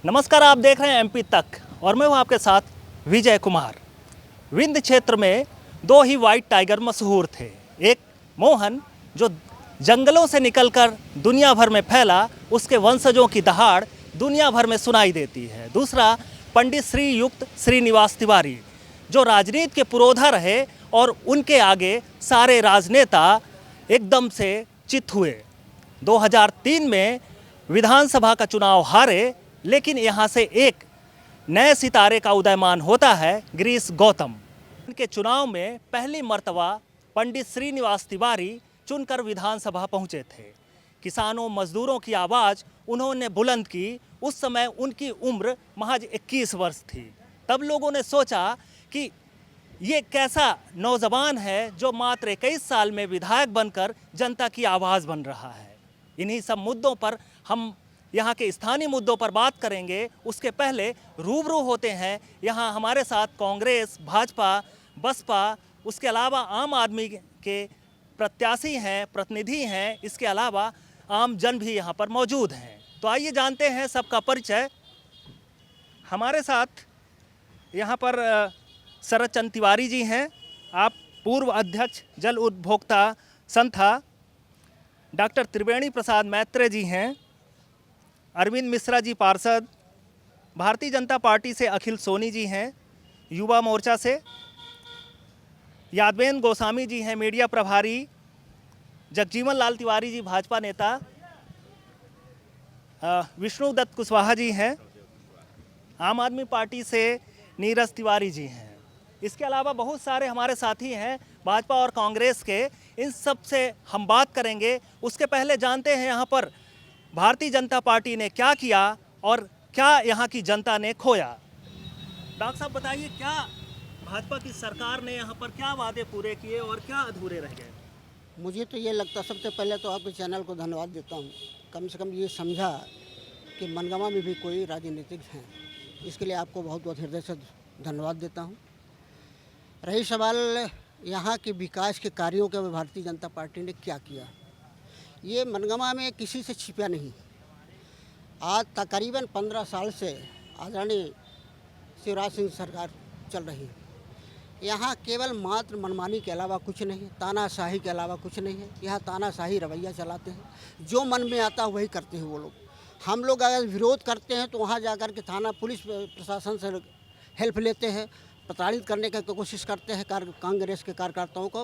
नमस्कार, आप देख रहे हैं एमपी तक और मैं हूं आपके साथ विजय कुमार। विंध्य क्षेत्र में दो ही वाइट टाइगर मशहूर थे। एक मोहन जो जंगलों से निकलकर दुनिया भर में फैला, उसके वंशजों की दहाड़ दुनिया भर में सुनाई देती है। दूसरा पंडित श्रीयुक्त श्रीनिवास तिवारी जो राजनीति के पुरोधा रहे और उनके आगे सारे राजनेता एकदम से चित हुए। 2003 में विधानसभा का चुनाव हारे, लेकिन यहाँ से एक नए सितारे का उदयमान होता है, गिरीश गौतम। इनके चुनाव में पहली मर्तबा पंडित श्रीनिवास तिवारी चुनकर विधानसभा पहुँचे थे। किसानों मजदूरों की आवाज़ उन्होंने बुलंद की। उस समय उनकी उम्र महज 21 वर्ष थी। तब लोगों ने सोचा कि ये कैसा नौजवान है जो मात्र 21 साल में विधायक बनकर जनता की आवाज़ बन रहा है। इन्हीं सब मुद्दों पर हम यहाँ के स्थानीय मुद्दों पर बात करेंगे। उसके पहले रूबरू होते हैं यहाँ हमारे साथ कांग्रेस, भाजपा, बसपा, उसके अलावा आम आदमी के प्रत्याशी हैं, प्रतिनिधि हैं, इसके अलावा आम जन भी यहाँ पर मौजूद हैं। तो आइए जानते हैं सबका परिचय। हमारे साथ यहाँ पर शरद चंद्र तिवारी जी हैं, आप पूर्व अध्यक्ष जल उपभोक्ता संथा। डॉक्टर त्रिवेणी प्रसाद मैत्रेय जी हैं, अरविंद मिश्रा जी पार्षद, भारतीय जनता पार्टी से अखिल सोनी जी हैं, युवा मोर्चा से यादवेंद्र गोस्वामी जी हैं, मीडिया प्रभारी, जगजीवन लाल तिवारी जी भाजपा नेता, विष्णु दत्त कुशवाहा जी हैं, आम आदमी पार्टी से नीरज तिवारी जी हैं। इसके अलावा बहुत सारे हमारे साथी हैं भाजपा और कांग्रेस के। इन सब से हम बात करेंगे। उसके पहले जानते हैं यहाँ पर भारतीय जनता पार्टी ने क्या किया और क्या यहाँ की जनता ने खोया। डॉक्टर साहब बताइए, क्या भाजपा की सरकार ने यहाँ पर क्या वादे पूरे किए और क्या अधूरे रह गए? मुझे तो ये लगता, सबसे पहले तो आपके चैनल को धन्यवाद देता हूँ। कम से कम ये समझा कि मनगामा में भी कोई राजनीतिक हैं, इसके लिए आपको बहुत बहुत हृदय से धन्यवाद देता हूँ। रही सवाल यहाँ के विकास के कार्यों के, भारतीय जनता पार्टी ने क्या किया, ये मनगामा में किसी से छिपा नहीं। आज तकरीबन 15 साल से आदरणीय शिवराज सिंह सरकार चल रही है। यहाँ केवल मात्र मनमानी के अलावा कुछ नहीं है, तानाशाही के अलावा कुछ नहीं है। यहाँ तानाशाही रवैया चलाते हैं, जो मन में आता है वही करते हैं वो लोग। हम लोग अगर विरोध करते हैं तो वहाँ जाकर के थाना पुलिस प्रशासन से हेल्प लेते हैं, प्रताड़ित करने की कोशिश करते हैं, कांग्रेस के कार्यकर्ताओं को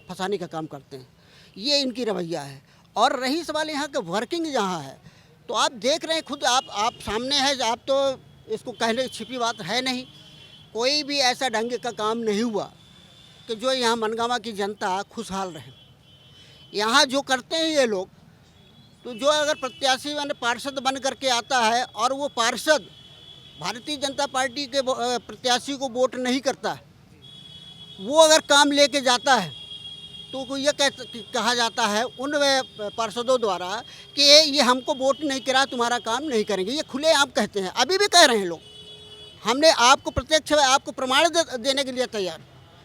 फंसाने का काम करते हैं। ये इनकी रवैया है। और रही सवाल यहाँ के वर्किंग जहाँ है, तो आप देख रहे हैं खुद, आप सामने है, आप तो इसको कहने की छिपी बात है नहीं। कोई भी ऐसा ढंग का काम नहीं हुआ कि जो यहाँ मनगामा की जनता खुशहाल रहे। यहाँ जो करते हैं ये लोग, तो जो अगर प्रत्याशी माने पार्षद बन करके आता है और वो पार्षद भारतीय जनता पार्टी के प्रत्याशी को वोट नहीं करता है, वो अगर काम लेके जाता है तो ये कहा जाता है उन पार्षदों द्वारा कि ये हमको वोट नहीं करा, तुम्हारा काम नहीं करेंगे। ये खुले आप कहते हैं, अभी भी कह रहे हैं लोग। हमने आपको प्रत्यक्ष आपको प्रमाण देने के लिए तैयार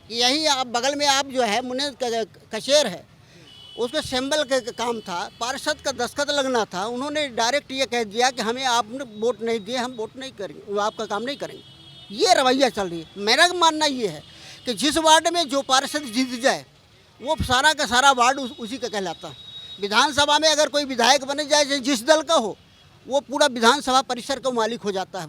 कि यही आप बगल में आप जो है मुने कचेर है, उसका सिंबल का काम था, पार्षद का दस्तखत लगना था। उन्होंने डायरेक्ट ये कह दिया कि हमें आपने वोट नहीं दिए, हम वोट नहीं करेंगे, आपका काम नहीं करेंगे। ये रवैया चल रही है। मेरा मानना ये है कि जिस वार्ड में जो पार्षद जीत जाए वो सारा का सारा वार्ड उसी का कहलाता है। विधानसभा में अगर कोई विधायक बने जाए जिस दल का हो, वो पूरा विधानसभा परिसर का मालिक हो जाता है।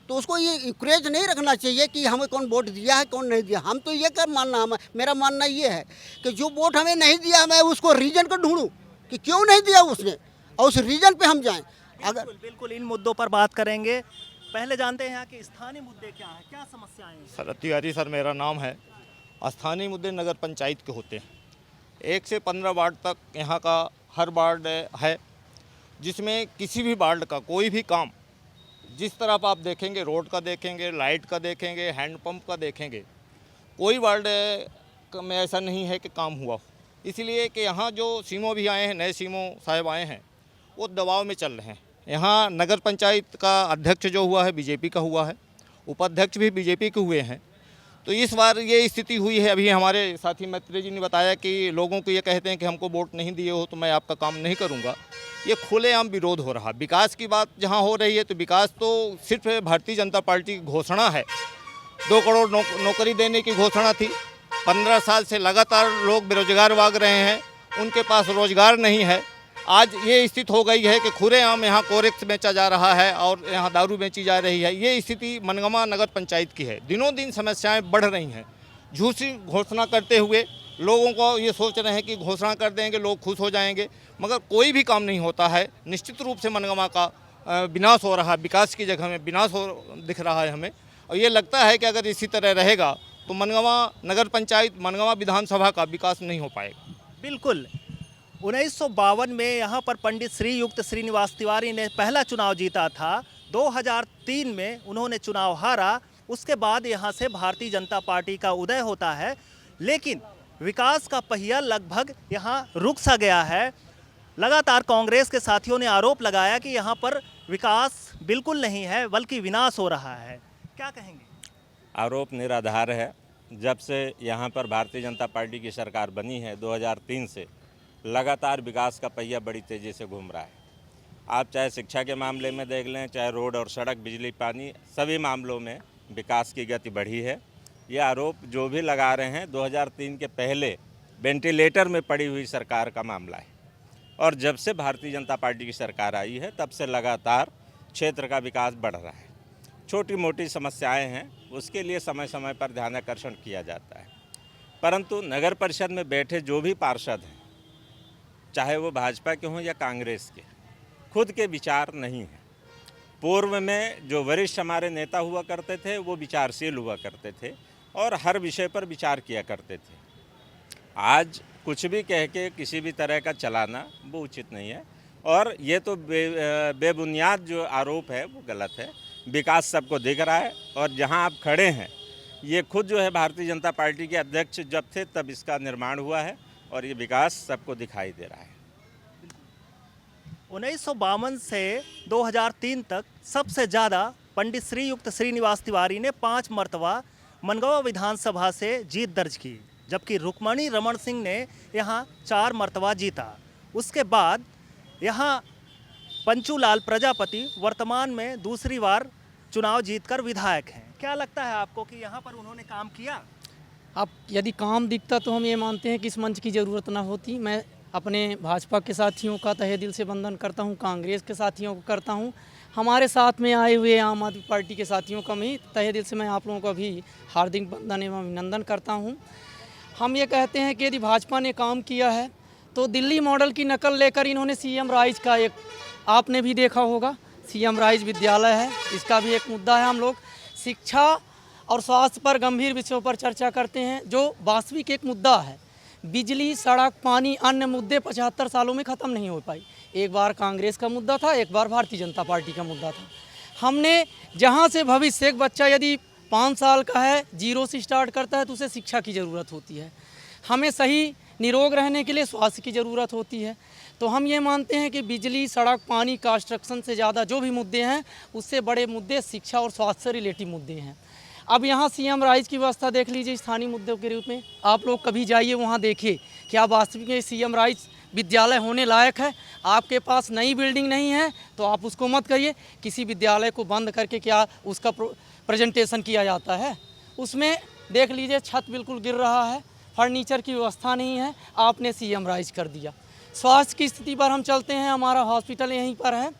तो उसको ये इंकरेज नहीं रखना चाहिए कि हमें कौन वोट दिया है कौन नहीं दिया। हम तो ये कर मानना, मेरा मानना ये है कि जो वोट हमें नहीं दिया, मैं उसको रीजन को ढूंढूं कि क्यों नहीं दिया उसने, और उस रीजन पे हम जाएं। अगर बिल्कुल इन मुद्दों पर बात करेंगे। पहले जानते हैं यहाँ के स्थानीय मुद्दे क्या हैं, क्या समस्याएं हैं? शरद तिवारी सर मेरा नाम है। स्थानीय मुद्दे नगर पंचायत के होते हैं। 1 से 15 वार्ड तक यहाँ का हर वार्ड है, जिसमें किसी भी वार्ड का कोई भी काम, जिस तरफ आप देखेंगे, रोड का देखेंगे, लाइट का देखेंगे, हैंडपंप का देखेंगे, कोई वार्ड में ऐसा नहीं है कि काम हुआ हो। इसलिए कि यहाँ जो सीमो भी आए हैं, नए सीमो साहब आए हैं, वो दबाव में चल रहे हैं। यहाँ नगर पंचायत का अध्यक्ष जो हुआ है बीजेपी का हुआ है, उपाध्यक्ष भी बीजेपी के हुए हैं। तो इस बार ये स्थिति हुई है। अभी हमारे साथी मैत्रेय जी ने बताया कि लोगों को ये कहते हैं कि हमको वोट नहीं दिए हो तो मैं आपका काम नहीं करूँगा। ये खुलेआम विरोध हो रहा। विकास की बात जहाँ हो रही है तो विकास तो सिर्फ भारतीय जनता पार्टी की घोषणा है। 2 करोड़ नौकरी देने की घोषणा थी। 15 साल से लगातार लोग बेरोजगार भाग रहे हैं, उनके पास रोजगार नहीं है। आज ये स्थिति हो गई है कि खुलेआम यहाँ कोरेक्स बेचा जा रहा है और यहाँ दारू बेची जा रही है। ये स्थिति मनगमा नगर पंचायत की है। दिनों दिन समस्याएं बढ़ रही हैं। झूठी घोषणा करते हुए लोगों को ये सोच रहे हैं कि घोषणा कर देंगे लोग खुश हो जाएंगे, मगर कोई भी काम नहीं होता है। निश्चित रूप से मनगमा का विनाश हो रहा है, विकास की जगह में विनाश हो दिख रहा है हमें। और ये लगता है कि अगर इसी तरह रहेगा तो मनगमा नगर पंचायत, मनगमा विधानसभा का विकास नहीं हो पाएगा। बिल्कुल। 1952 में यहाँ पर पंडित श्रीयुक्त श्रीनिवास तिवारी ने पहला चुनाव जीता था। 2003 में उन्होंने चुनाव हारा। उसके बाद यहाँ से भारतीय जनता पार्टी का उदय होता है, लेकिन विकास का पहिया लगभग यहाँ रुक सा गया है। लगातार कांग्रेस के साथियों ने आरोप लगाया कि यहाँ पर विकास बिल्कुल नहीं है बल्कि विनाश हो रहा है। क्या कहेंगे? आरोप निराधार है। जब से यहाँ पर भारतीय जनता पार्टी की सरकार बनी है 2003 से लगातार विकास का पहिया बड़ी तेज़ी से घूम रहा है। आप चाहे शिक्षा के मामले में देख लें, चाहे रोड और सड़क, बिजली, पानी, सभी मामलों में विकास की गति बढ़ी है। ये आरोप जो भी लगा रहे हैं 2003 के पहले वेंटिलेटर में पड़ी हुई सरकार का मामला है। और जब से भारतीय जनता पार्टी की सरकार आई है तब से लगातार क्षेत्र का विकास बढ़ रहा है। छोटी मोटी समस्याएं हैं, उसके लिए समय समय पर ध्यानाकर्षण किया जाता है, परंतु नगर परिषद में बैठे जो भी पार्षद हैं, चाहे वो भाजपा के हों या कांग्रेस के, खुद के विचार नहीं हैं। पूर्व में जो वरिष्ठ हमारे नेता हुआ करते थे वो विचारशील हुआ करते थे और हर विषय पर विचार किया करते थे। आज कुछ भी कह के किसी भी तरह का चलाना वो उचित नहीं है और ये तो बेबुनियाद जो आरोप है वो गलत है। विकास सबको दिख रहा है और जहां आप खड़े हैं ये खुद जो है भारतीय जनता पार्टी के अध्यक्ष जब थे तब इसका निर्माण हुआ है और ये विकास सबको दिखाई दे रहा है। 1952 से 2003 तक सबसे ज़्यादा पंडित श्रीयुक्त श्रीनिवास तिवारी ने 5 मरतबा मनगवा विधानसभा से जीत दर्ज की, जबकि रुक्मणी रमन सिंह ने यहाँ 4 मरतबा जीता। उसके बाद यहाँ पंचूलाल प्रजापति वर्तमान में दूसरी बार चुनाव जीतकर विधायक हैं। क्या लगता है आपको कि यहाँ पर उन्होंने काम किया? अब यदि काम दिखता तो हम ये मानते हैं कि इस मंच की ज़रूरत ना होती। मैं अपने भाजपा के साथियों का तहे दिल से वंदन करता हूँ, कांग्रेस के साथियों को करता हूँ, हमारे साथ में आए हुए आम आदमी पार्टी के साथियों का भी तहे दिल से मैं आप लोगों का भी हार्दिक वंदन एवं अभिनंदन करता हूँ। हम ये कहते हैं कि यदि भाजपा ने काम किया है तो दिल्ली मॉडल की नकल लेकर इन्होंने सीएम राइज का, एक आपने भी देखा होगा, सीएम राइज विद्यालय है, इसका भी एक मुद्दा है। हम लोग शिक्षा और स्वास्थ्य पर गंभीर विषयों पर चर्चा करते हैं जो वास्तविक एक मुद्दा है। बिजली, सड़क, पानी, अन्य मुद्दे 75 सालों में ख़त्म नहीं हो पाई। एक बार कांग्रेस का मुद्दा था, एक बार भारतीय जनता पार्टी का मुद्दा था। हमने जहां से भविष्य, एक बच्चा यदि 5 साल का है, 0 से स्टार्ट करता है तो उसे शिक्षा की ज़रूरत होती है। हमें सही निरोग रहने के लिए स्वास्थ्य की ज़रूरत होती है। तो हम ये मानते हैं कि बिजली, सड़क, पानी, कंस्ट्रक्शन से ज़्यादा जो भी मुद्दे हैं उससे बड़े मुद्दे शिक्षा और स्वास्थ्य से रिलेटिव मुद्दे हैं। अब यहाँ सीएम राइज की व्यवस्था देख लीजिए स्थानीय मुद्दों के रूप में। आप लोग कभी जाइए वहाँ देखिए क्या वास्तविक में सीएम राइज विद्यालय होने लायक है। आपके पास नई बिल्डिंग नहीं है तो आप उसको मत करिए, किसी विद्यालय को बंद करके क्या उसका प्रेजेंटेशन किया जाता है। उसमें देख लीजिए छत बिल्कुल गिर रहा है, फर्नीचर की व्यवस्था नहीं है, आपने सीएम राइज कर दिया। स्वास्थ्य की स्थिति पर हम चलते हैं, हमारा हॉस्पिटल यहीं पर है।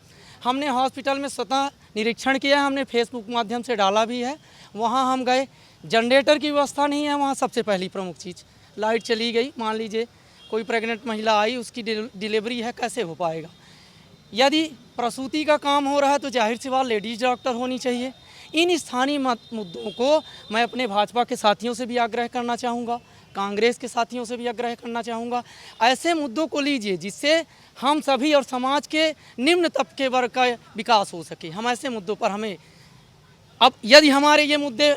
हमने हॉस्पिटल में स्वतः निरीक्षण किया है, हमने फेसबुक माध्यम से डाला भी है। वहाँ हम गए, जनरेटर की व्यवस्था नहीं है वहाँ। सबसे पहली प्रमुख चीज़, लाइट चली गई, मान लीजिए कोई प्रेग्नेंट महिला आई, उसकी डिलीवरी है, कैसे हो पाएगा। यदि प्रसूति का काम हो रहा है तो जाहिर सी बात लेडीज़ डॉक्टर होनी चाहिए। इन स्थानीय मुद्दों को मैं अपने भाजपा के साथियों से भी आग्रह करना चाहूँगा, कांग्रेस के साथियों से भी आग्रह करना चाहूँगा, ऐसे मुद्दों को लीजिए जिससे हम सभी और समाज के निम्न तबके वर्ग का विकास हो सके। हम ऐसे मुद्दों पर हमें, अब यदि हमारे ये मुद्दे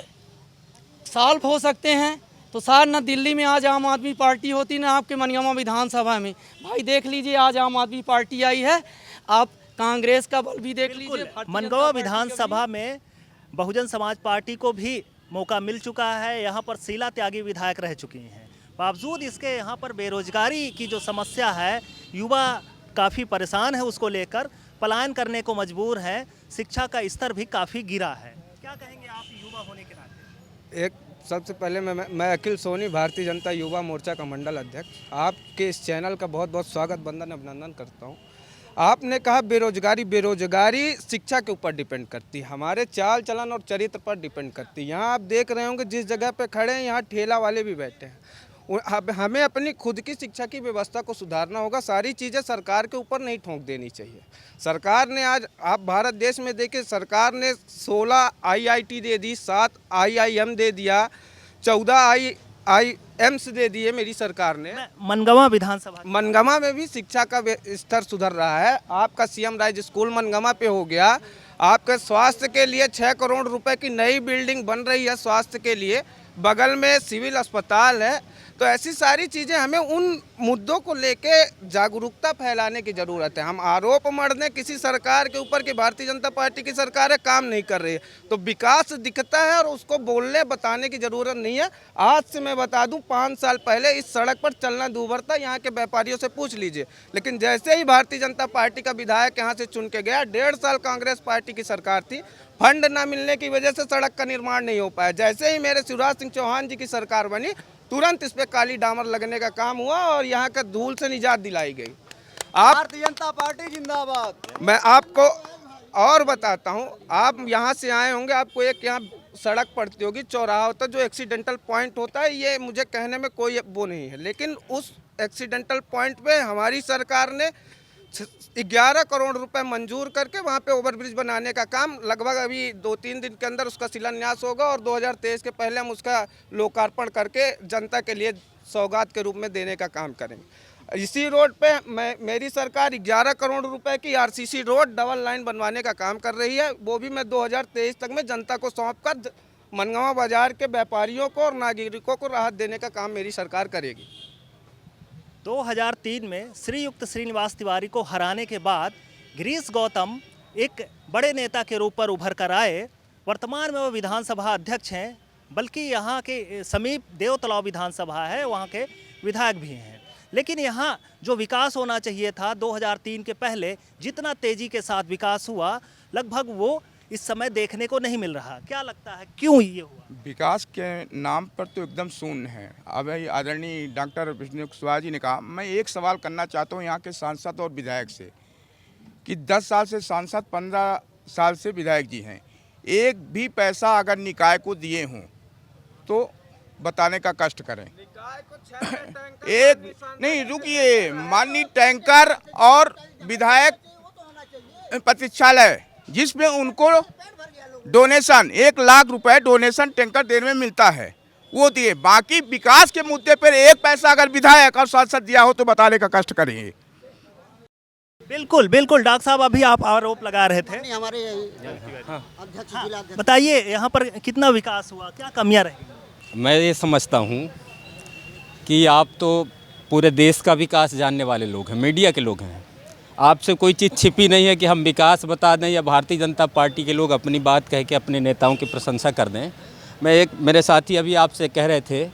सॉल्व हो सकते हैं तो शायद न दिल्ली में आज आम आदमी पार्टी होती, न आपके मनगवा विधानसभा में। भाई देख लीजिए आज आम आदमी पार्टी आई है, आप कांग्रेस का बल भी देख लीजिए। मनगवा विधानसभा में बहुजन समाज पार्टी को भी मौका मिल चुका है। यहाँ पर शीला त्यागी विधायक रह चुकी हैं। बावजूद इसके यहाँ पर बेरोजगारी की जो समस्या है, युवा काफ़ी परेशान है उसको लेकर, पलायन करने को मजबूर हैं, शिक्षा का स्तर भी काफ़ी गिरा है। क्या कहेंगे आप युवा होने के नाते? एक सबसे पहले मैं अखिल सोनी, भारतीय जनता युवा मोर्चा का मंडल अध्यक्ष, आपके इस चैनल का बहुत बहुत स्वागत वंदन अभिनंदन करता हूं। आपने कहा बेरोजगारी शिक्षा के ऊपर डिपेंड करती है, हमारे चाल चलन और चरित्र पर डिपेंड करती है। यहाँ आप देख रहे होंगे जिस जगह पे खड़े हैं यहाँ ठेला वाले भी बैठे हैं। हमें अपनी खुद की शिक्षा की व्यवस्था को सुधारना होगा, सारी चीज़ें सरकार के ऊपर नहीं ठोंक देनी चाहिए। सरकार ने आज आप भारत देश में देखिए, सरकार ने 16 IIT दे दी, 7 IIM दे दिया, 14 IIMs दे दिए मेरी सरकार ने। मनगमा में भी शिक्षा का स्तर सुधर रहा है। आपका CM राइज स्कूल मनगमा पे हो गया। आपके स्वास्थ्य के लिए 6 करोड़ रुपए की नई बिल्डिंग बन रही है स्वास्थ्य के लिए, बगल में सिविल अस्पताल है। तो ऐसी सारी चीज़ें, हमें उन मुद्दों को लेके जागरूकता फैलाने की ज़रूरत है। हम आरोप मढ़ दें किसी सरकार के ऊपर कि भारतीय जनता पार्टी की सरकार है काम नहीं कर रही है, तो विकास दिखता है और उसको बोलने बताने की ज़रूरत नहीं है। आज से मैं बता दूं, 5 साल पहले इस सड़क पर चलना दूभर था, यहाँ के व्यापारियों से पूछ लीजिए। लेकिन जैसे ही भारतीय जनता पार्टी का विधायक यहाँ से चुन के गया, 1.5 साल कांग्रेस पार्टी की सरकार थी, फंड ना मिलने की वजह से सड़क का निर्माण नहीं हो पाया। जैसे ही मेरे शिवराज सिंह चौहान जी की सरकार बनी, तुरंत इस पे काली डामर लगने का काम हुआ और यहाँ का धूल से निजात दिलाई गई। भारतीय जनता पार्टी जिंदाबाद। मैं आपको और बताता हूँ, आप यहाँ से आए होंगे, आपको एक यहाँ सड़क पड़ती होगी, चौराहा होता है जो एक्सीडेंटल पॉइंट होता है, ये मुझे कहने में कोई वो नहीं है, लेकिन उस एक्सीडेंटल पॉइंट पे हमारी सरकार ने 11 करोड़ रुपए मंजूर करके वहाँ पे ओवरब्रिज बनाने का काम लगभग अभी 2-3 दिन के अंदर उसका शिलान्यास होगा और 2023 के पहले हम उसका लोकार्पण करके जनता के लिए सौगात के रूप में देने का काम करेंगे। इसी रोड पे मेरी सरकार 11 करोड़ रुपए की RCC रोड डबल लाइन बनवाने का काम कर रही है, वो भी मैं 2023 तक में जनता को सौंप कर मनगवा बाजार के व्यापारियों को और नागरिकों को राहत देने का काम मेरी सरकार करेगी। 2003 में श्रीयुक्त श्रीनिवास तिवारी को हराने के बाद गिरीश गौतम एक बड़े नेता के रूप पर उभर कर आए। वर्तमान में वो विधानसभा अध्यक्ष हैं, बल्कि यहाँ के समीप देवतलाव विधानसभा है, वहाँ के विधायक भी हैं। लेकिन यहाँ जो विकास होना चाहिए था 2003 के पहले, जितना तेज़ी के साथ विकास हुआ, लगभग वो इस समय देखने को नहीं मिल रहा। क्या लगता है क्यों ये हुआ? विकास के नाम पर तो एकदम शून्य है। अब आदरणीय डॉक्टर विष्णु कुशवाहा जी ने कहा, मैं एक सवाल करना चाहता हूँ यहाँ के सांसद और विधायक से कि 10 साल से सांसद, 15 साल से विधायक जी हैं, एक भी पैसा अगर निकाय को दिए हों तो बताने का कष्ट करें। एक नहीं, रुकिए, माननीय टैंकर और विधायक प्रतीक्षालय जिसमें उनको डोनेशन 1 लाख रुपए डोनेशन टैंकर देने में मिलता है, वो दिए। बाकी विकास के मुद्दे पर एक पैसा अगर विधायक और सांसद दिया हो तो बताने का कष्ट करेंगे। बिल्कुल बिल्कुल। डॉक्टर साहब, अभी आप आरोप लगा रहे थे, हमारे अध्यक्ष जिला अध्यक्ष, बताइए यहाँ पर कितना विकास हुआ, क्या कमियां रही? मैं ये समझता हूँ कि आप तो पूरे देश का विकास जानने वाले लोग हैं, मीडिया के लोग हैं, आपसे कोई चीज़ छिपी नहीं है कि हम विकास बता दें या भारतीय जनता पार्टी के लोग अपनी बात कह के अपने नेताओं की प्रशंसा कर दें। मेरे साथी अभी आपसे कह रहे थे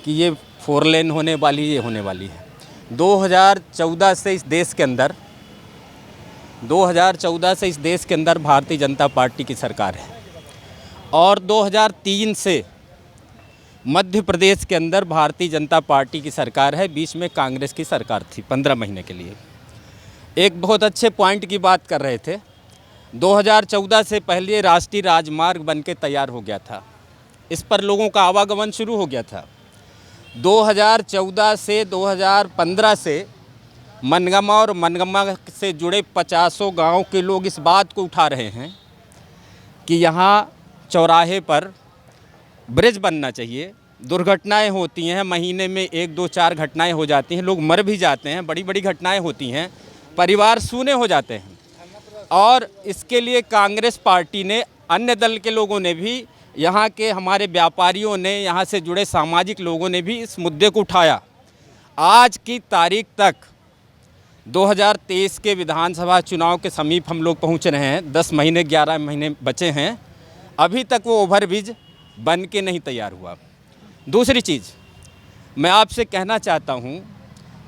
कि ये 4 लेन होने वाली, ये होने वाली है। 2014 से इस देश के अंदर भारतीय जनता पार्टी की सरकार है और 2003 से मध्य प्रदेश के अंदर भारतीय जनता पार्टी की सरकार है। बीच में कांग्रेस की सरकार थी 15 महीने के लिए। एक बहुत अच्छे पॉइंट की बात कर रहे थे, 2014 से पहले राष्ट्रीय राजमार्ग बनके तैयार हो गया था, इस पर लोगों का आवागमन शुरू हो गया था। 2014 से 2015 से मनगमा और मनगमा से जुड़े 50 गाँव के लोग इस बात को उठा रहे हैं कि यहाँ चौराहे पर ब्रिज बनना चाहिए। दुर्घटनाएं होती हैं, महीने में 1, 2, 4 घटनाएं हो जाती हैं, लोग मर भी जाते हैं, बड़ी बड़ी घटनाएं होती हैं, परिवार सूने हो जाते हैं। और इसके लिए कांग्रेस पार्टी ने, अन्य दल के लोगों ने भी, यहाँ के हमारे व्यापारियों ने, यहाँ से जुड़े सामाजिक लोगों ने भी इस मुद्दे को उठाया। आज की तारीख तक 2023 के विधानसभा चुनाव के समीप हम लोग पहुँच रहे हैं, 10 महीने 11 महीने बचे हैं, अभी तक वो ओवरब्रिज बन के नहीं तैयार हुआ। दूसरी चीज़ मैं आपसे कहना चाहता हूँ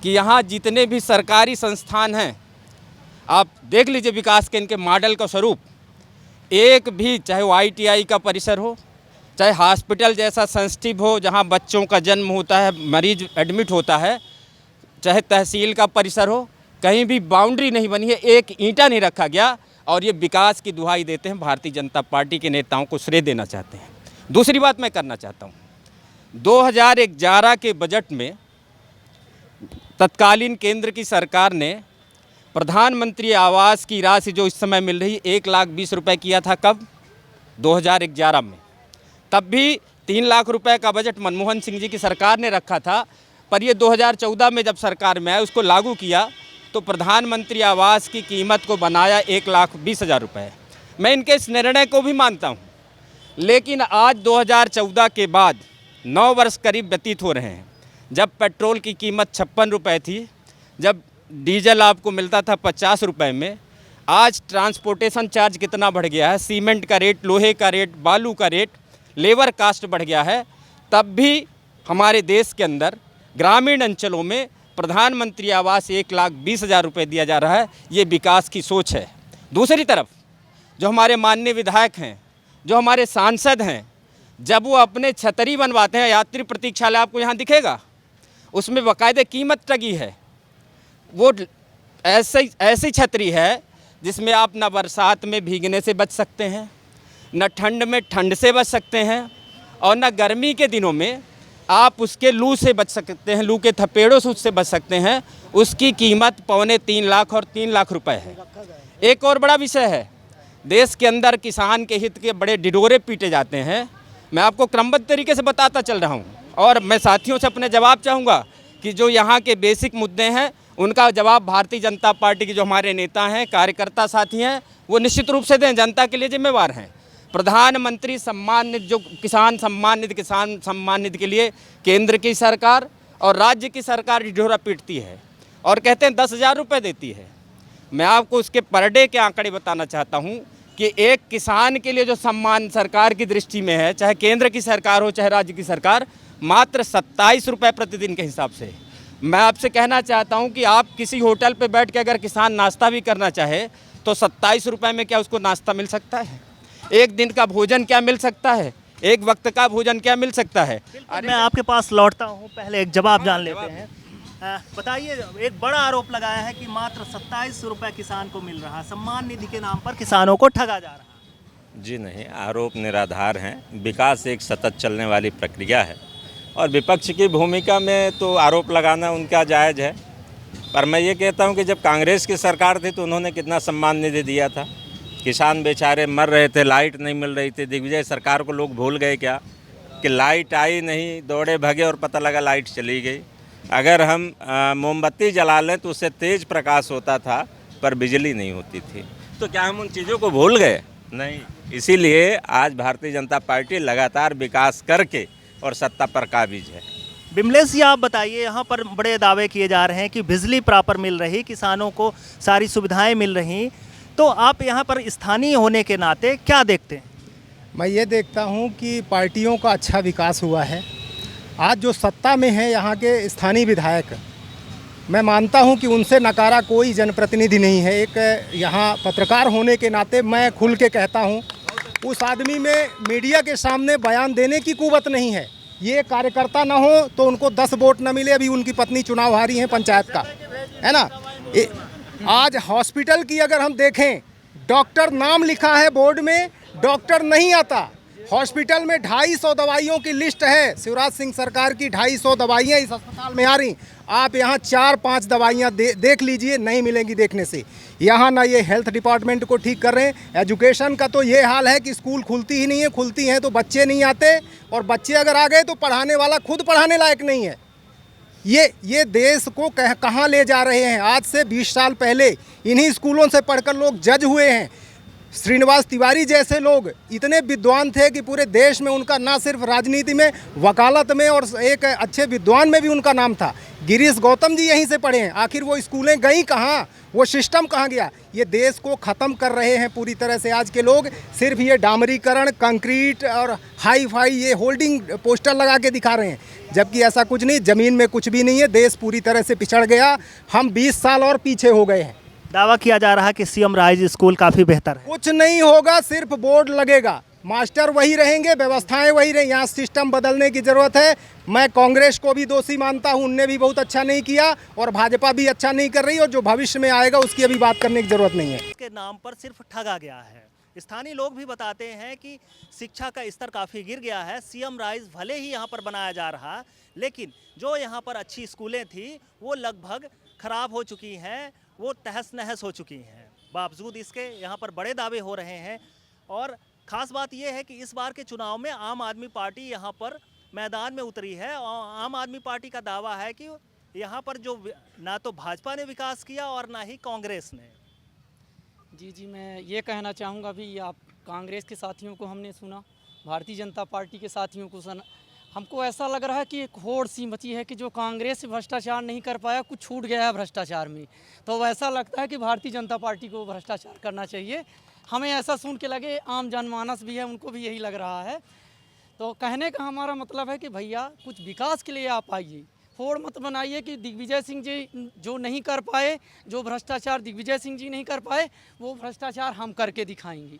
कि यहाँ जितने भी सरकारी संस्थान हैं आप देख लीजिए विकास के इनके मॉडल का स्वरूप, एक भी, चाहे वो ITI का परिसर हो, चाहे हॉस्पिटल जैसा सेंसिटिव हो जहाँ बच्चों का जन्म होता है, मरीज एडमिट होता है, चाहे तहसील का परिसर हो, कहीं भी बाउंड्री नहीं बनी है, एक ईंटा नहीं रखा गया। और ये विकास की दुहाई देते हैं, भारतीय जनता पार्टी के नेताओं को श्रेय देना चाहते हैं। दूसरी बात मैं करना चाहता हूँ, 2011 के बजट में तत्कालीन केंद्र की सरकार ने प्रधानमंत्री आवास की राशि जो इस समय मिल रही 1,20,000 रुपये किया था। कब? 2011 में। तब भी 3 लाख रुपए का बजट मनमोहन सिंह जी की सरकार ने रखा था, पर ये 2014 में जब सरकार में आया उसको लागू किया तो प्रधानमंत्री आवास की कीमत को बनाया 1,20,000 रुपये। मैं इनके इस निर्णय को भी मानता हूँ, लेकिन आज 2014 के बाद 9 वर्ष करीब व्यतीत हो रहे हैं, जब पेट्रोल की कीमत 56 रुपये थी, जब डीजल आपको मिलता था 50 रुपये में, आज ट्रांसपोर्टेशन चार्ज कितना बढ़ गया है, सीमेंट का रेट, लोहे का रेट, बालू का रेट, लेबर कास्ट बढ़ गया है। तब भी हमारे देश के अंदर ग्रामीण अंचलों में प्रधानमंत्री आवास 1,20,000 रुपये दिया जा रहा है। ये विकास की सोच है। दूसरी तरफ जो हमारे माननीय विधायक हैं, जो हमारे सांसद हैं, जब वो अपने छतरी बनवाते हैं, यात्री प्रतीक्षालय आपको यहाँ दिखेगा, उसमें बाकायदे कीमत टगी है। वो ऐसी छतरी है जिसमें आप न बरसात में भीगने से बच सकते हैं, न ठंड में ठंड से बच सकते हैं, और न गर्मी के दिनों में आप उसके लू से बच सकते हैं, लू के थपेड़ों से उससे बच सकते हैं। उसकी कीमत 2.25 लाख और 3 लाख रुपए है। एक और बड़ा विषय है, देश के अंदर किसान के हित के बड़े डिडोरे पीटे जाते हैं। मैं आपको क्रमबद्ध तरीके से बताता चल रहा हूँ, और मैं साथियों से अपने जवाब चाहूँगा कि जो यहाँ के बेसिक मुद्दे हैं उनका जवाब भारतीय जनता पार्टी के जो हमारे नेता हैं, कार्यकर्ता साथी हैं, वो निश्चित रूप से दें, जनता के लिए जिम्मेवार हैं। प्रधानमंत्री सम्मान निधि, जो किसान सम्मान निधि के लिए केंद्र की सरकार और राज्य की सरकार ढिढोरा पीटती है और कहते हैं 10,000 रुपये देती है। मैं आपको उसके पर डे के आंकड़े बताना चाहता हूँ कि एक किसान के लिए जो सम्मान सरकार की दृष्टि में है, चाहे केंद्र की सरकार हो चाहे राज्य की सरकार, मात्र 27 रुपये प्रतिदिन के हिसाब से। मैं आपसे कहना चाहता हूं कि आप किसी होटल पे बैठ के अगर किसान नाश्ता भी करना चाहे तो 27 रुपये में क्या उसको नाश्ता मिल सकता है? एक दिन का भोजन क्या मिल सकता है? एक वक्त का भोजन क्या मिल सकता है? मैं आपके पास लौटता हूं, पहले एक जवाब जान लेते हैं। बताइए, एक बड़ा आरोप लगाया है कि मात्र 27 रुपये किसान को मिल रहा है, सम्मान निधि के नाम पर किसानों को ठगा जा रहा है। जी नहीं, आरोप निराधार हैं। विकास एक सतत चलने वाली प्रक्रिया है और विपक्ष की भूमिका में तो आरोप लगाना उनका जायज़ है, पर मैं ये कहता हूँ कि जब कांग्रेस की सरकार थी तो उन्होंने कितना सम्मान निधि दिया था। किसान बेचारे मर रहे थे, लाइट नहीं मिल रही थी। दिग्विजय सरकार को लोग भूल गए क्या कि लाइट आई नहीं, दौड़े भगे और पता लगा लाइट चली गई। अगर हम मोमबत्ती जला लें तो उससे तेज़ प्रकाश होता था, पर बिजली नहीं होती थी। तो क्या हम उन चीज़ों को भूल गए? नहीं। इसीलिए आज भारतीय जनता पार्टी लगातार विकास करके और सत्ता पर काबिज है। बिमलेश जी, आप बताइए, यहाँ पर बड़े दावे किए जा रहे हैं कि बिजली प्रॉपर मिल रही, किसानों को सारी सुविधाएं मिल रही, तो आप यहाँ पर स्थानीय होने के नाते क्या देखते हैं? मैं ये देखता हूँ कि पार्टियों का अच्छा विकास हुआ है। आज जो सत्ता में है यहाँ के स्थानीय विधायक, मैं मानता हूँ कि उनसे नकारा कोई जनप्रतिनिधि नहीं है। एक यहाँ पत्रकार होने के नाते मैं खुल के कहता हूँ, उस आदमी में मीडिया के सामने बयान देने की कुवत नहीं है। ये कार्यकर्ता ना हो तो उनको 10 वोट न मिले। अभी उनकी पत्नी चुनाव हारी है पंचायत का, है ना। आज हॉस्पिटल की अगर हम देखें, डॉक्टर नाम लिखा है बोर्ड में, डॉक्टर नहीं आता। हॉस्पिटल में 250 दवाइयों की लिस्ट है, शिवराज सिंह सरकार की 250 दवाइयाँ इस अस्पताल में आ रही। आप यहाँ 4-5 दवाइयाँ देख लीजिए, नहीं मिलेंगी देखने से। यहाँ ना ये हेल्थ डिपार्टमेंट को ठीक कर रहे हैं। एजुकेशन का तो ये हाल है कि स्कूल खुलती ही नहीं है, खुलती हैं तो बच्चे नहीं आते, और बच्चे अगर आ गए तो पढ़ाने वाला खुद पढ़ाने लायक नहीं है। ये देश को कहाँ ले जा रहे हैं? आज से 20 साल पहले इन्हीं स्कूलों से पढ़कर लोग जज हुए हैं। श्रीनिवास तिवारी जैसे लोग इतने विद्वान थे कि पूरे देश में उनका ना सिर्फ राजनीति में, वकालत में और एक अच्छे विद्वान में भी उनका नाम था। गिरीश गौतम जी यहीं से पढ़े हैं। आखिर वो स्कूलें गई कहाँ? वो सिस्टम कहाँ गया? ये देश को ख़त्म कर रहे हैं पूरी तरह से आज के लोग। सिर्फ ये डामरीकरण, कंक्रीट और हाई फाई ये होल्डिंग पोस्टर लगा के दिखा रहे हैं, जबकि ऐसा कुछ नहीं, ज़मीन में कुछ भी नहीं है। देश पूरी तरह से पिछड़ गया। हम 20 साल और पीछे हो गए हैं। दावा किया जा रहा है कि सीएम राइज स्कूल काफ़ी बेहतर है। कुछ नहीं होगा, सिर्फ बोर्ड लगेगा, मास्टर वही रहेंगे, व्यवस्थाएं वही रहेंगी। यहाँ सिस्टम बदलने की ज़रूरत है। मैं कांग्रेस को भी दोषी मानता हूँ, उनने भी बहुत अच्छा नहीं किया और भाजपा भी अच्छा नहीं कर रही, और जो भविष्य में आएगा उसकी अभी बात करने की ज़रूरत नहीं है। के नाम पर सिर्फ ठगा गया है। स्थानीय लोग भी बताते हैं कि शिक्षा का स्तर काफ़ी गिर गया है। सीएम राइज भले ही यहाँ पर बनाया जा रहा, लेकिन जो यहाँ पर अच्छी स्कूलें थी वो लगभग खराब हो चुकी हैं, वो तहस नहस हो चुकी हैं। बावजूद इसके यहाँ पर बड़े दावे हो रहे हैं, और ख़ास बात यह है कि इस बार के चुनाव में आम आदमी पार्टी यहाँ पर मैदान में उतरी है, और आम आदमी पार्टी का दावा है कि यहाँ पर जो ना तो भाजपा ने विकास किया और ना ही कांग्रेस ने। जी, मैं ये कहना चाहूँगा अभी आप कांग्रेस के साथियों को हमने सुना, भारतीय जनता पार्टी के साथियों को सुना, हमको ऐसा लग रहा है कि एक होड़ सी मची है कि जो कांग्रेस से भ्रष्टाचार नहीं कर पाया, कुछ छूट गया है भ्रष्टाचार में। तो ऐसा लगता है कि भारतीय जनता पार्टी को भ्रष्टाचार करना चाहिए। हमें ऐसा सुन के लगे, आम जनमानस भी है उनको भी यही लग रहा है। तो कहने का हमारा मतलब है कि भैया कुछ विकास के लिए आप आइए, फोड़ मत बनाइए कि दिग्विजय सिंह जी जो नहीं कर पाए, जो भ्रष्टाचार दिग्विजय सिंह जी नहीं कर पाए, वो भ्रष्टाचार हम करके दिखाएंगे।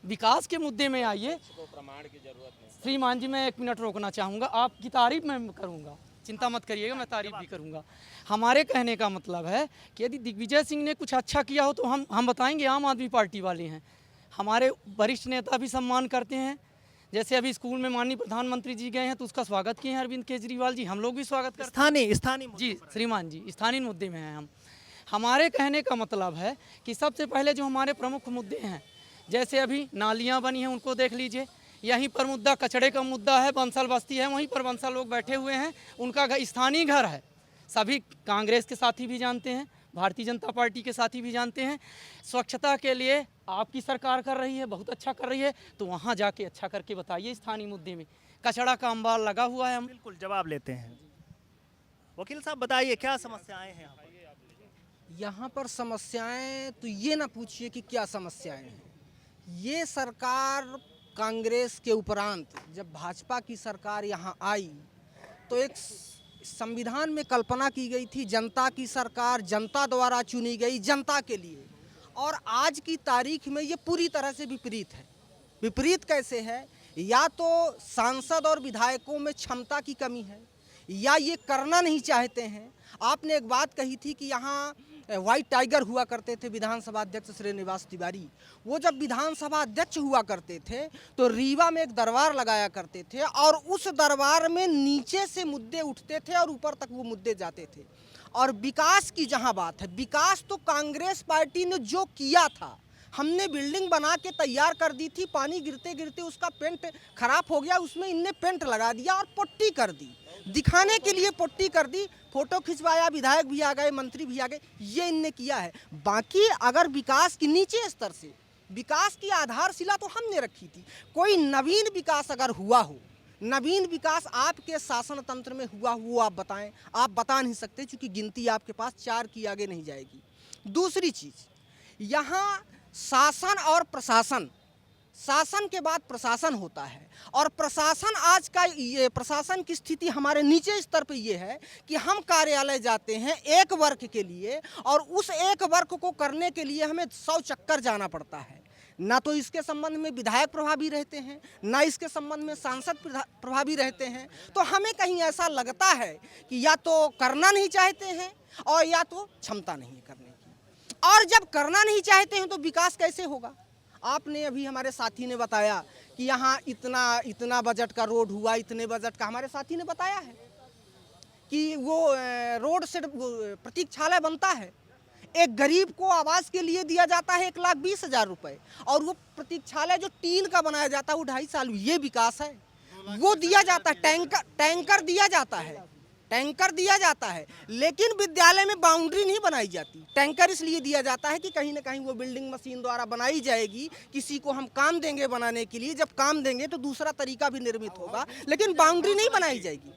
विकास के मुद्दे में आइए। प्रमाण की जरूरत नहीं। श्रीमान जी, मैं 1 मिनट रोकना चाहूँगा, आपकी तारीफ मैं करूँगा, चिंता मत करिएगा, मैं तारीफ भी करूँगा। हमारे कहने का मतलब है कि यदि दिग्विजय सिंह ने कुछ अच्छा किया हो तो हम बताएंगे, आम आदमी पार्टी वाले हैं, हमारे वरिष्ठ नेता भी सम्मान करते हैं। जैसे अभी स्कूल में माननीय प्रधानमंत्री जी गए हैं तो उसका स्वागत किए हैं अरविंद केजरीवाल जी, हम लोग भी स्वागत करते हैं। स्थानीय जी श्रीमान जी, स्थानीय मुद्दे में हैं हम। हमारे कहने का मतलब है कि सबसे पहले जो हमारे प्रमुख मुद्दे हैं, जैसे अभी नालियाँ बनी हैं उनको देख लीजिए। यहीं पर मुद्दा कचड़े का मुद्दा है, बंसल बस्ती है, वहीं पर बंसल लोग बैठे हुए हैं, उनका स्थानीय घर है। सभी कांग्रेस के साथी भी जानते हैं, भारतीय जनता पार्टी के साथी भी जानते हैं। स्वच्छता के लिए आपकी सरकार कर रही है, बहुत अच्छा कर रही है, तो वहाँ जाके अच्छा करके बताइए। स्थानीय मुद्दे में कचड़ा का अंबार लगा हुआ है, हम बिल्कुल जवाब लेते हैं। वकील साहब बताइए क्या समस्याएं हैं यहाँ पर? समस्याएं तो ये ना पूछिए कि क्या समस्याएं हैं। ये सरकार कांग्रेस के उपरांत जब भाजपा की सरकार यहाँ आई तो एक संविधान में कल्पना की गई थी जनता की सरकार, जनता द्वारा चुनी गई, जनता के लिए। और आज की तारीख में ये पूरी तरह से विपरीत है। विपरीत कैसे है? या तो सांसद और विधायकों में क्षमता की कमी है, या ये करना नहीं चाहते हैं। आपने एक बात कही थी कि यहाँ व्हाइट टाइगर हुआ करते थे विधानसभा अध्यक्ष श्रीनिवास तिवारी। वो जब विधानसभा अध्यक्ष हुआ करते थे तो रीवा में एक दरबार लगाया करते थे, और उस दरबार में नीचे से मुद्दे उठते थे और ऊपर तक वो मुद्दे जाते थे। और विकास की जहाँ बात है, विकास तो कांग्रेस पार्टी ने जो किया था, हमने बिल्डिंग बना के तैयार कर दी थी, पानी गिरते गिरते उसका पेंट खराब हो गया, उसमें इनने पेंट लगा दिया और पुट्टी कर दी, दिखाने के लिए पुट्टी कर दी, फोटो खिंचवाया, विधायक भी आ गए, मंत्री भी आ गए, ये इनने किया है। बाकी अगर विकास की नीचे स्तर से विकास की आधारशिला तो हमने रखी थी। कोई नवीन विकास अगर हुआ हो, नवीन विकास आपके शासन तंत्र में हुआ वो आप बताएं। आप बता नहीं सकते, क्योंकि गिनती आपके पास 4 की आगे नहीं जाएगी। दूसरी चीज़, यहाँ शासन और प्रशासन, शासन के बाद प्रशासन होता है, और प्रशासन आज का ये प्रशासन की स्थिति हमारे नीचे स्तर पे ये है कि हम कार्यालय जाते हैं एक वर्क के लिए, और उस एक वर्क को करने के लिए हमें 100 चक्कर जाना पड़ता है। ना तो इसके संबंध में विधायक प्रभावी रहते हैं, ना इसके संबंध में सांसद प्रभावी रहते हैं। तो हमें कहीं ऐसा लगता है कि या तो करना नहीं चाहते हैं और या तो क्षमता नहीं है करने की। और जब करना नहीं चाहते हैं तो विकास कैसे होगा? आपने अभी हमारे साथी ने बताया कि यहाँ इतना बजट का रोड हुआ, इतने बजट का। हमारे साथी ने बताया है कि वो रोड से प्रतीक्षालय बनता है, एक गरीब को आवास के लिए दिया जाता है 1,20,000 रुपए, और वो प्रतीक्षालय जो टीन का बनाया जाता है वो 2.5 साल, ये विकास है? वो दिया जाता है, टैंकर दिया जाता है, टैंकर दिया जाता है, लेकिन विद्यालय में बाउंड्री नहीं बनाई जाती। टैंकर इसलिए दिया जाता है कि कहीं ना कहीं वो बिल्डिंग मशीन द्वारा बनाई जाएगी, किसी को हम काम देंगे बनाने के लिए, जब काम देंगे तो दूसरा तरीका भी निर्मित होगा, लेकिन बाउंड्री नहीं बनाई जाएगी।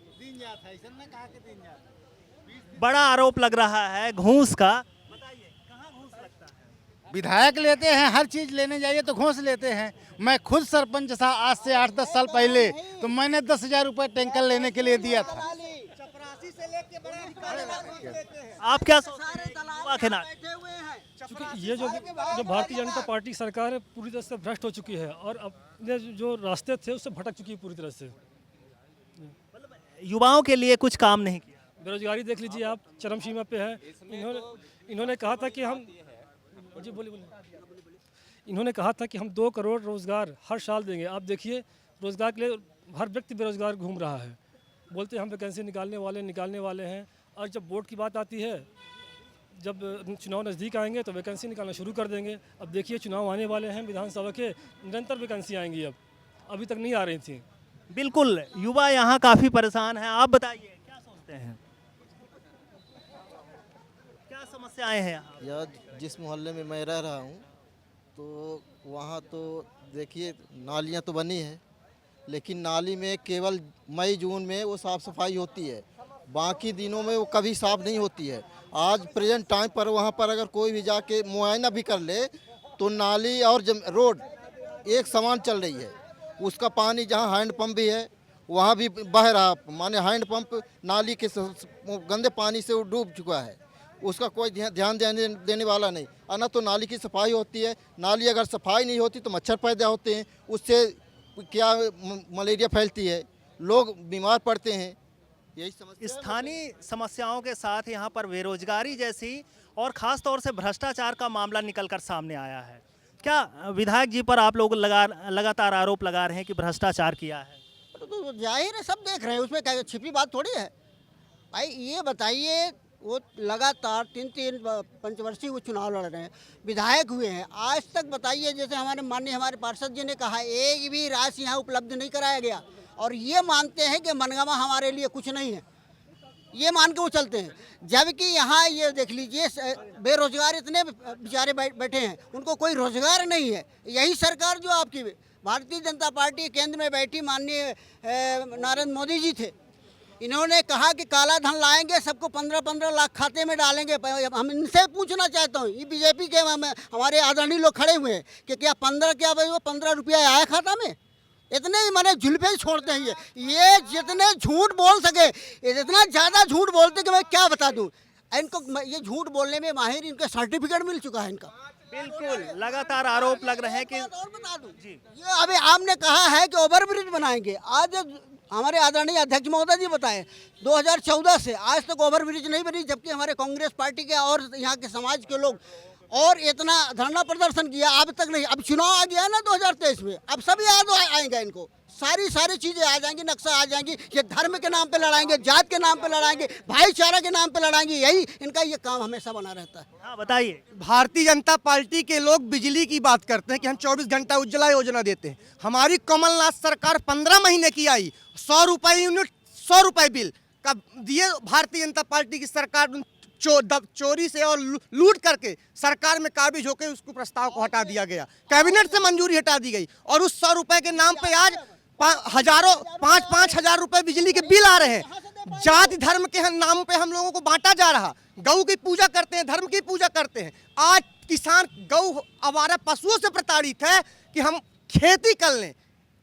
बड़ा आरोप लग रहा है घूस का, बताइए कहाँ घूस लगता है? विधायक लेते हैं, हर चीज लेने जाइए तो घूस लेते हैं। मैं खुद सरपंच था आज से 8-10 साल पहले, तो मैंने 10,000 रुपये टैंकर लेने के लिए दिया था। आप क्या सोचते हैं? क्योंकि ये जो भारतीय जनता पार्टी की सरकार है पूरी तरह से भ्रष्ट हो चुकी है और अपने जो रास्ते थे उससे भटक चुकी है पूरी तरह से। युवाओं के लिए कुछ काम नहीं किया। बेरोजगारी देख लीजिए आप, चरम सीमा पे है। इन्होंने कहा था कि हम जी बोलिए इन्होंने कहा था कि हम 2 करोड़ रोज़गार हर साल देंगे। आप देखिए रोज़गार के लिए हर व्यक्ति बेरोजगार घूम रहा है, बोलते हैं हम वैकेंसी निकालने वाले हैं, और जब वोट की बात आती है, जब चुनाव नज़दीक आएंगे तो वैकेंसी निकालना शुरू कर देंगे। अब देखिए चुनाव आने वाले हैं विधानसभा के, निरंतर वैकेंसी आएंगी, अब अभी तक नहीं आ रही थी। बिल्कुल, युवा यहाँ काफ़ी परेशान हैं। आप बताइए क्या सोचते हैं, क्या समस्याएं हैं यहाँ? यार जिस मोहल्ले में मैं रह रहा हूँ तो वहाँ तो देखिए नालियाँ तो बनी है, लेकिन नाली में केवल मई जून में वो साफ़ सफाई होती है, बाकी दिनों में वो कभी साफ़ नहीं होती है। आज प्रेजेंट टाइम पर वहाँ पर अगर कोई भी जाके मुआयना भी कर ले तो नाली और रोड एक समान चल रही है। उसका पानी जहाँ हैंड पंप भी है वहाँ भी बह रहा, माने हैंड पंप नाली के गंदे पानी से वो डूब चुका है, उसका कोई ध्यान देने वाला नहीं। ना तो नाली की सफाई होती है, नाली अगर सफाई नहीं होती तो मच्छर पैदा होते हैं, उससे क्या मलेरिया फैलती है, लोग बीमार पड़ते हैं। यही समस्या। स्थानीय समस्याओं के साथ यहाँ पर बेरोजगारी जैसी और ख़ास तौर से भ्रष्टाचार का मामला निकलकर सामने आया है। क्या विधायक जी पर आप लोग लगातार आरोप लगा रहे हैं कि भ्रष्टाचार किया है? तो जाहिर है, सब देख रहे हैं, उसमें क्या छिपी बात थोड़ी है भाई। ये बताइए, वो लगातार 3 पंचवर्षीय वो चुनाव लड़ रहे हैं, विधायक हुए हैं, आज तक बताइए, जैसे हमारे पार्षद जी ने कहा, एक भी राशि यहाँ उपलब्ध नहीं कराया गया, और ये मानते हैं कि मनगावा हमारे लिए कुछ नहीं है, ये मान के वो चलते हैं। जबकि यहाँ ये देख लीजिए बेरोजगार इतने बेचारे बैठे हैं, उनको कोई रोजगार नहीं है। यही सरकार जो आपकी भारतीय जनता पार्टी केंद्र में बैठी माननीय नरेंद्र मोदी जी थे, इन्होंने कहा कि काला धन लाएंगे, सबको 15-15 लाख खाते में डालेंगे। हम इनसे पूछना चाहता हूँ, ये बीजेपी के हमारे आदरणीय लोग खड़े हुए हैं कि क्या 15 रुपया आया खाता में? इतने ही मैंने जुल्फे छोड़ते हैं ये जितने झूठ बोल सके, इतना ज़्यादा झूठ बोलते कि मैं क्या बता दूँ इनको। ये झूठ बोलने में माहिर, इनका सर्टिफिकेट मिल चुका है इनका। बिल्कुल, लगातार आरोप लग रहे हैं कि और बता दूँ जी, ये अभी आपने कहा है कि ओवरब्रिज बनाएंगे। आज हमारे आदरणीय अध्यक्ष महोदय जी बताएं, 2014 से आज तक ओवरब्रिज नहीं बनी, जबकि हमारे कांग्रेस पार्टी के और यहाँ के समाज के लोग और इतना धरना प्रदर्शन किया, अब तक नहीं। अब चुनाव आ गया ना 2023 में, अब सब याद आएंगे इनको, सारी चीज़ें आ जाएंगी, नक्शा आ जाएंगी। ये धर्म के नाम पे लड़ाएंगे, जात के नाम पे लड़ाएंगे, भाईचारा के नाम पे लड़ाएंगे, यही इनका ये काम हमेशा बना रहता है। हाँ बताइए। भारतीय जनता पार्टी के लोग बिजली की बात करते हैं कि हम 24 घंटा उज्ज्वला योजना देते हैं। हमारी कमलनाथ सरकार 15 महीने की आई, 100 रुपये यूनिट, 100 रुपये बिल का दिए। भारतीय जनता पार्टी की सरकार चोरी से और लूट करके सरकार में काबिज होकर उसको प्रस्ताव को हटा दिया गया, कैबिनेट से मंजूरी हटा दी गई, और उस 100 रुपये के नाम पे आज 5-5 हजार रुपए बिजली के बिल आ रहे हैं। जाति धर्म के नाम पे हम लोगों को बांटा जा रहा। गौ की पूजा करते हैं, धर्म की पूजा करते हैं। आज किसान गौ आवारा पशुओं से प्रताड़ित है कि हम खेती कर लें,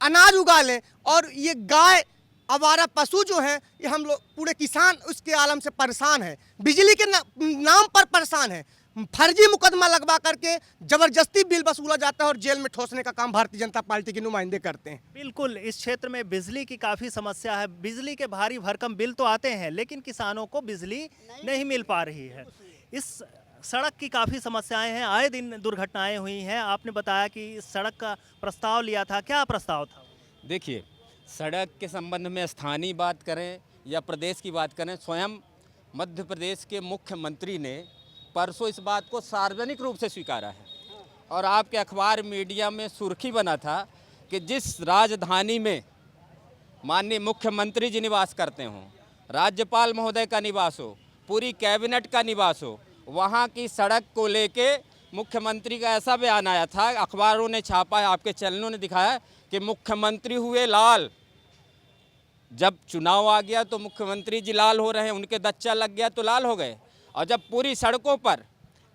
अनाज उगा लें, और ये गाय आवारा पशु जो है, ये हम लोग पूरे किसान उसके आलम से परेशान है, बिजली के नाम पर परेशान है। फर्जी मुकदमा लगवा करके जबरदस्ती बिल वसूला जाता है और जेल में ठोसने का काम भारतीय जनता पार्टी के नुमाइंदे करते हैं। बिल्कुल, इस क्षेत्र में बिजली की काफ़ी समस्या है। बिजली के भारी भरकम बिल तो आते हैं, लेकिन किसानों को बिजली नहीं मिल पा रही है। इस सड़क की काफ़ी समस्याएं हैं, आए दिन दुर्घटनाएं हुई हैं। आपने बताया कि इस सड़क का प्रस्ताव लिया था, क्या प्रस्ताव था? देखिए, सड़क के संबंध में स्थानीय बात करें या प्रदेश की बात करें, स्वयं मध्य प्रदेश के मुख्यमंत्री ने परसों इस बात को सार्वजनिक रूप से स्वीकारा है, और आपके अखबार मीडिया में सुर्खी बना था कि जिस राजधानी में माननीय मुख्यमंत्री जी निवास करते हों, राज्यपाल महोदय का निवास हो, पूरी कैबिनेट का निवास हो, वहाँ की सड़क को लेके मुख्यमंत्री का ऐसा बयान आया था, अखबारों ने छापा है, आपके चैनलों ने दिखाया कि मुख्यमंत्री हुए लाल। जब चुनाव आ गया तो मुख्यमंत्री जी लाल हो रहे हैं, उनके दच्चा लग गया तो लाल हो गए। और जब पूरी सड़कों पर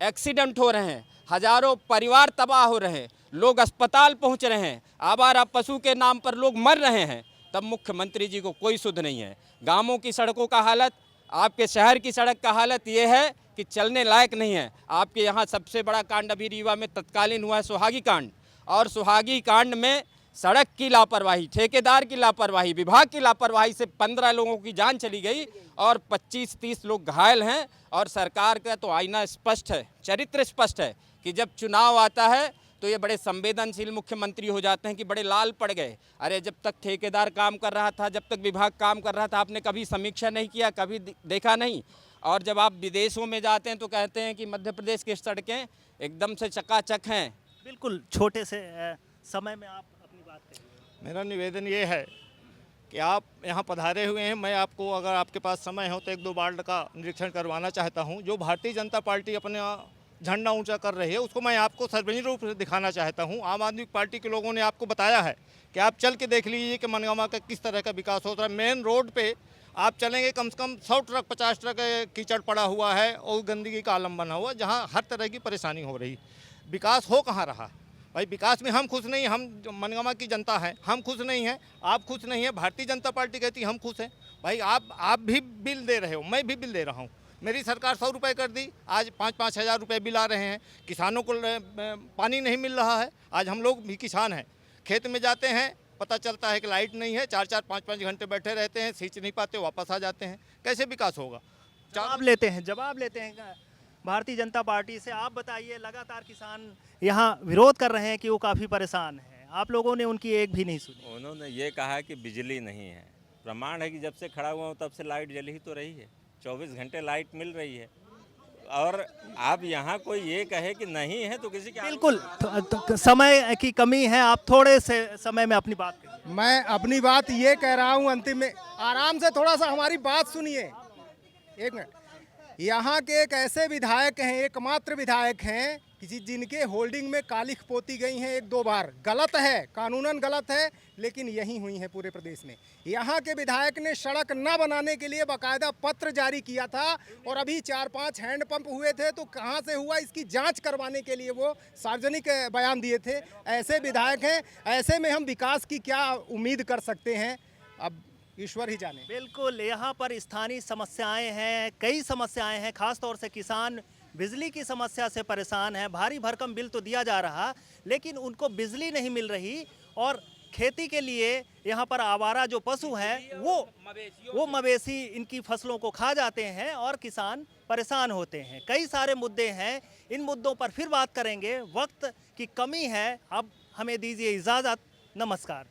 एक्सीडेंट हो रहे हैं, हजारों परिवार तबाह हो रहे हैं, लोग अस्पताल पहुंच रहे हैं, आवारा पशु के नाम पर लोग मर रहे हैं, तब मुख्यमंत्री जी को कोई सुध नहीं है। गांवों की सड़कों का हालत, आपके शहर की सड़क का हालत ये है कि चलने लायक नहीं है। आपके यहाँ सबसे बड़ा कांड अभी रीवा में तत्कालीन हुआ है सुहागी कांड, और सुहागी कांड में सड़क की लापरवाही, ठेकेदार की लापरवाही, विभाग की लापरवाही से 15 लोगों की जान चली गई और 25-30 लोग घायल हैं। और सरकार का तो आईना स्पष्ट है, चरित्र स्पष्ट है कि जब चुनाव आता है तो ये बड़े संवेदनशील मुख्यमंत्री हो जाते हैं कि बड़े लाल पड़ गए। अरे जब तक ठेकेदार काम कर रहा था, जब तक विभाग काम कर रहा था, आपने कभी समीक्षा नहीं किया, कभी देखा नहीं। और जब आप विदेशों में जाते हैं तो कहते हैं कि मध्य प्रदेश की सड़कें एकदम से चकाचक हैं। बिल्कुल, छोटे से समय में आप अपनी बात करिए। मेरा निवेदन ये है कि आप यहाँ पधारे हुए हैं, मैं आपको अगर आपके पास समय हो तो 1-2 वार्ड का निरीक्षण करवाना चाहता हूँ। जो भारतीय जनता पार्टी अपने झंडा ऊंचा कर रही है उसको मैं आपको सार्वजनिक रूप से दिखाना चाहता हूँ। आम आदमी पार्टी के लोगों ने आपको बताया है कि आप चल के देख लीजिए कि मनगामा का किस तरह का विकास होता है। मेन रोड पे आप चलेंगे, कम से कम 100 ट्रक 50 ट्रक कीचड़ पड़ा हुआ है और गंदगी का आलम बना हुआ, जहाँ हर तरह की परेशानी हो रही। विकास हो कहाँ रहा भाई? विकास में हम खुश नहीं, हम मनगामा की जनता है, हम खुश नहीं हैं, आप खुश नहीं हैं। भारतीय जनता पार्टी कहती है हम खुश हैं। भाई आप भी बिल दे रहे हो, मैं भी बिल दे रहा हूँ। मेरी सरकार 100 रुपये कर दी, आज 5-5 हज़ार रुपये बिल आ रहे हैं। किसानों को पानी नहीं मिल रहा है। आज हम लोग भी किसान हैं, खेत में जाते हैं, पता चलता है कि लाइट नहीं है, 4-4 5-5 घंटे बैठे रहते हैं, सींच नहीं पाते, वापस आ जाते हैं। कैसे विकास होगा? जवाब लेते हैं भारतीय जनता पार्टी से। आप बताइए, लगातार किसान यहाँ विरोध कर रहे हैं कि वो काफ़ी परेशान हैं, आप लोगों ने उनकी एक भी नहीं सुनी। उन्होंने ये कहा कि बिजली नहीं है। प्रमाण है कि जब से खड़ा हुआ हूँ तब से लाइट जली ही तो रही है, 24 घंटे लाइट मिल रही है। और आप यहाँ कोई ये कहे कि नहीं है तो किसी के बिल्कुल समय की कमी है, आप थोड़े से समय में अपनी बात करिए। मैं अपनी बात ये कह रहा हूँ, अंतिम में आराम से थोड़ा सा हमारी बात सुनिए, 1 मिनट। यहाँ के एक ऐसे विधायक हैं, एकमात्र विधायक हैं कि जिनके होल्डिंग में कालिख पोती गई हैं 1-2 बार। गलत है, कानूनन गलत है, लेकिन यही हुई है पूरे प्रदेश में। यहाँ के विधायक ने सड़क न बनाने के लिए बाकायदा पत्र जारी किया था, और अभी 4-5 हैंडपंप हुए थे तो कहाँ से हुआ इसकी जांच करवाने के लिए वो सार्वजनिक बयान दिए थे। ऐसे विधायक हैं, ऐसे में हम विकास की क्या उम्मीद कर सकते हैं, अब ईश्वर ही जाने। बिल्कुल, यहाँ पर स्थानीय समस्याएं हैं, कई समस्याएं हैं, खास तौर से किसान बिजली की समस्या से परेशान है। भारी भरकम बिल तो दिया जा रहा, लेकिन उनको बिजली नहीं मिल रही। और खेती के लिए यहाँ पर आवारा जो पशु हैं वो मवेशी इनकी फसलों को खा जाते हैं और किसान परेशान होते हैं। कई सारे मुद्दे हैं, इन मुद्दों पर फिर बात करेंगे। वक्त की कमी है, अब हमें दीजिए इजाज़त। नमस्कार।